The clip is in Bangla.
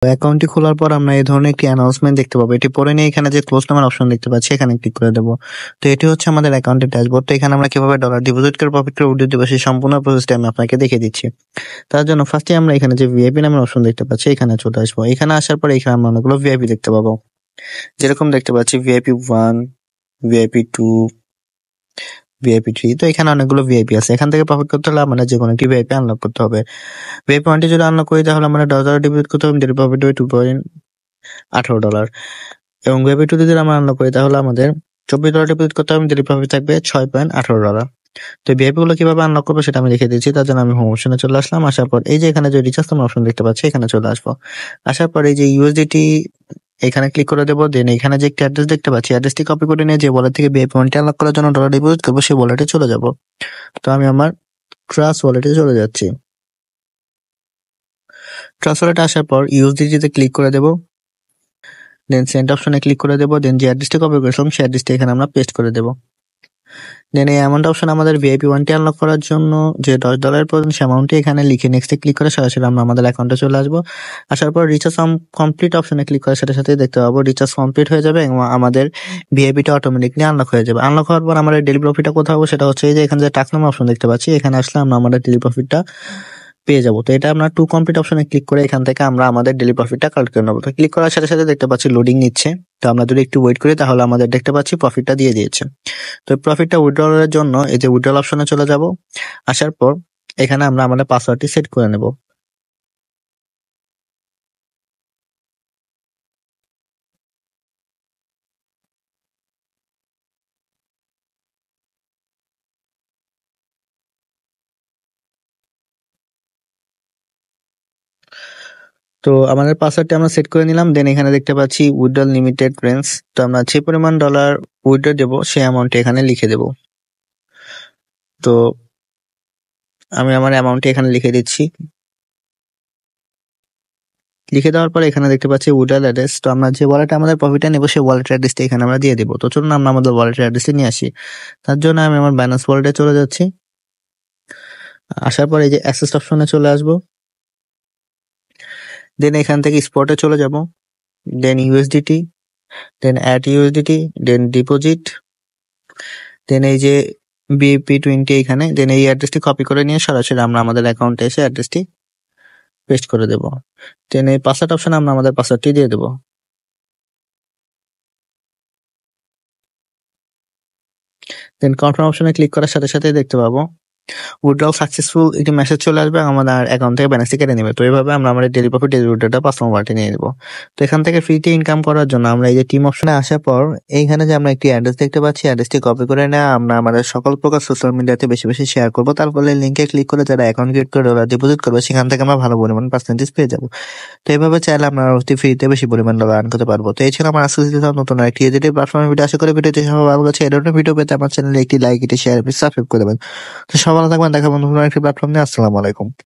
অ্যাকাউন্টটি খোলার পর আমরা এই ধরনের একটি অ্যানাউন্সমেন্ট দেখতে পাবো। এটি পড়ে নিয়ে এখানে যে ক্লোজ নামের অপশন দেখতে পাচ্ছি এখানে ক্লিক করে দেবো। তো এটি হচ্ছে আমাদের অ্যাকাউন্টের ড্যাশবোর্ড। তো এখানে আমরা কিভাবে ডলার ডিপোজিট করে প্রফিট করে উইথড্র দেবো সেই সম্পূর্ণ প্রসেসটা আমি আপনাকে দেখিয়ে দিচ্ছি। তার জন্য ফার্স্টে আমরা এখানে যে ভিআইপি নামের অপশন দেখতে পাচ্ছি এখানে চলে আসবো। এখানে আসার পরে এখানে আমরা অনেকগুলো ভিআইপি দেখতে পাবো। যেরকম দেখতে পাচ্ছি ভিআইপি 1, ভিআইপি 2, ভিআইপি 3। তো এখানে অনেকগুলো ভিআইপি আছে। এখান থেকে প্রফিট করতে হলে আমাদের যেকোনো একটি ভিআইপি আনলক করতে হবে। ভিআইপি 1টি যদি আনলক করি তাহলে আমরা $10 ডিপোজিট করতে হবে, ডেইলি প্রফিট হবে $2.18 এবং ভিআইপি 2 যদি আমরা আনলক করি তাহলে আমাদের $24 ডিপোজিট করতে হবে, ডেইলি প্রফিট থাকবে $6.18। তো ভিআইপি গুলো কিভাবে আনলক করবো সেটা আমি দেখিয়ে দিচ্ছি। তার জন্য আমি হোম অপশনে চলে আসলাম। আসার পর এই যে এখানে যে রিচার্জ নামের অপশন দেখতে পাচ্ছি এখানে চলে আসবো। আসার পর এই যে ইউএসডিটি এখানে ক্লিক করে দেবো। দেন এখানে যে একটা অ্যাড্রেস দেখতে পাচ্ছি অ্যাড্রেসটি কপি করে নিয়ে যে ওয়ালেট থেকে ভিআইপি 1টি আনলক করার জন্য ডলার ডিপোজিট করবো সেই ওয়ালেটে চলে যাব। তো আমি আমার ট্রাস্ট ওয়ালেটে চলে যাচ্ছি। ট্রাস্ট ওয়ালেটে আসার পর ইউএসডিটিতে ক্লিক করে দেবো। দেন সেন্ড অপশনে ক্লিক করে দেবো। দেন যে অ্যাড্রেসটি কপি করেছিলাম সেই অ্যাড্রেসটি এখানে আমরা পেস্ট করে দেবো। দেন এই অ্যামাউন্ট অপশন আমাদের ভিআইপি 1টি আনলক করার জন্য যে $10 প্রয়োজন সেই অ্যামাউন্টটি এখানে লিখে নেক্সটে ক্লিক করে সরাসরি আমরা আমাদের অ্যাকাউন্টে চলে আসবো। আসার পর রিচার্জ কমপ্লিট অপশনে ক্লিক করার সাথে সাথে দেখতে পাবো রিচার্জ কমপ্লিট হয়ে যাবে এবং আমাদের ভিআইপিটা অটোমেটিকলি আনলক হয়ে যাবে। আনলক হওয়ার পর আমাদের ডেইলি প্রফিটটা কোথাও হবে সেটা হচ্ছে এই যে এখানে যে টাস্ক নামের অপশন দেখতে পাচ্ছি এখানে আসলে আমরা আমাদের ডেইলি প্রফিটটা পেয়ে যাবো। তো এটা আমরা টু কমপ্লিট অপশনে ক্লিক করে এখান থেকে আমরা আমাদের ডেইলি প্রফিটটা কালেক্ট করে নেবো। তো ক্লিক করার সাথে সাথে দেখতে পাচ্ছি লোডিং নিচ্ছে। তো আমরা যদি একটু ওয়েট করি তাহলে আমাদের দেখতে পাচ্ছি প্রফিটটা দিয়ে দিয়েছে। তো প্রফিটটা উইথড্রলের জন্য এই যে উইথড্রল অপশনে চলে যাব। আসার পর এখানে আমরা আমাদের পাসওয়ার্ডটি সেট করে নেব। তো আমাদের পাসওয়ার্ডটি আমরা সেট করে নিলাম। দেন এখানে দেখতে পাচ্ছি উইথড্রল লিমিটেড রেঞ্জ। তো আমরা যে পরিমাণ ডলার উইথড্র দেবো সেই অ্যামাউন্টটি এখানে লিখে দেব। তো আমি আমার অ্যামাউন্টটি এখানে লিখে দিচ্ছি। লিখে দেওয়ার পরে এখানে দেখতে পাচ্ছি উইথড্রল অ্যাড্রেস। তো আমরা যে ওয়ালেটে আমাদের প্রফিটটা নেবো সেই ওয়ালেটের অ্যাড্রেসটা এখানে আমরা দিয়ে দেবো। তো চলুন আমরা আমাদের ওয়ালেটের অ্যাড্রেসে নিয়ে আসি। তার জন্য আমি আমার বাইন্যান্স ওয়ালেটে চলে যাচ্ছি। আসার পর এই যে অ্যাক্সেস অপশনে চলে আসবো। দেন এখান থেকে স্পটে চলে যাব। দেন ইউএসডিটি, দেন অ্যাড ইউএসডিটি, দেন ডিপোজিট, দেন এই যে বিপি 20 এখানে। দেন এই অ্যাড্রেসটি কপি করে নিয়ে সরাসরি আমরা আমাদের অ্যাকাউন্টে এসে অ্যাড্রেসটি পেস্ট করে দেব। দেন এই পাসওয়ার্ড অপশনে আমরা আমাদের পাসওয়ার্ডটি দিয়ে দেব। দেন কনফার্ম অপশনে ক্লিক করার সাথে সাথে দেখতে পাবো উইথড্রল সাকসেসফুল একটি মেসেজ চলে আসবে আমাদের অ্যাকাউন্ট থেকে ব্যালেন্সটি কেটে নেবে। তো এইভাবে আমরা আমাদের ডেইলি প্রফিট ডেইলি উইথড্রটা পার্সোনাল ওয়ালেটে নিয়ে নেব। তো এখান থেকে ফ্রিতে ইনকাম করার জন্য আমরা এই যে টিম অপশনে আসার পর এইখানে যে আমরা একটি অ্যাড্রেস দেখতে পাচ্ছি অ্যাড্রেসটি কপি করে নেওয়া আমরা আমাদের সকল প্রকার সোশ্যাল মিডিয়াতে বেশি বেশি শেয়ার করবো। তারপরে লিঙ্কে ক্লিক করে যারা অ্যাকাউন্ট ক্রিয়েট করে ডলার ডিপোজিট করবে সেখান থেকে আমরা ভালো পরিমাণ পার্সেন্টেজ পেয়ে যাবো। তো এইভাবে চাইলে আমরা অতি ফ্রিতে বেশি পরিমাণ ডলার আর্ন করতে পারবো। তো এই ছিল আমার আজকে নতুন একটি এডিটিভ প্ল্যাটফর্মের ভিডিও। আশা করি ভিডিওটি সবাই ভালো লাগছে। এই ধরনের ভিডিও পেতে আমার চ্যানেলে একটি লাইক, একটি শেয়ার, সাবস্ক্রাইব করে দেবেন। তো সবাই ভালো থাকবেন। দেখা বন্ধু একটি প্ল্যাটফর্ম নিয়ে। আসসালামু আলাইকুম।